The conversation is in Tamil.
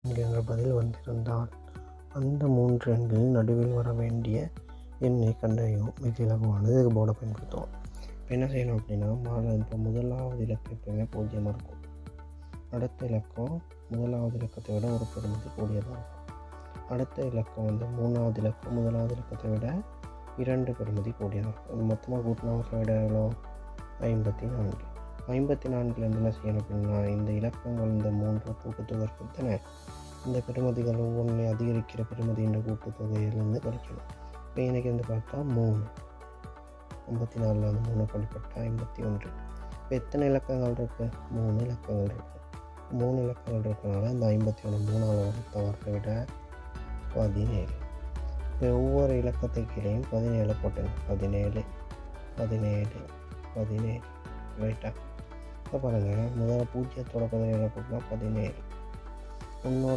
என்ற பதில் வந்திருந்தால் அந்த 3 எண்களின் நடுவில் வர வேண்டிய எண்ணை கண்டறியும். மிக இலகுவானது. இதுக்கு போர்டை பயன்படுத்துவோம். இப்போ என்ன செய்யணும் அப்படின்னா, இப்போ முதலாவது இலக்கம் எப்பவுமே 0 இருக்கும். அடுத்த இலக்கம் முதலாவது இலக்கத்தை விட ஒரு பெறுமதி கூடியதாக இருக்கும். அடுத்த இலக்கம் மூணாவது இலக்கம் முதலாவது இலக்கத்தை விட 2 பெறுமதி கூடியதாக இருக்கும். மொத்தமாக கூட்டினவற்றை விட எவ்வளோ? 54. 54லேருந்து என்ன செய்யணும் அப்படின்னா, இந்த இலக்கங்கள் இந்த 3 கூட்டுத்தொகை இருக்குது தானே, இந்த பெறுமதிகள் ஒவ்வொன்றையும் அதிகரிக்கிற பெறுமதியின் கூட்டுத்தொகையிலேருந்து கழிக்கணும். இப்போ எனக்கு பார்த்தா 3, 54 அந்த 3 கழிப்பட்டா 51. இப்போ எத்தனை இலக்கங்கள் இருக்குது? 3 இலக்கங்கள் இருக்குது. 3 இலக்கங்கள் இருக்கிறனால இந்த 51 3ஆல் வகுத்தவரை விட 17. இப்போ ஒவ்வொரு இலக்கத்தை கீழேயும் 17 போட்டேன். 17 17 17 ரைட்டா? இப்போ பாருங்கள், முதல்ல 0 17 போட்டால் 17.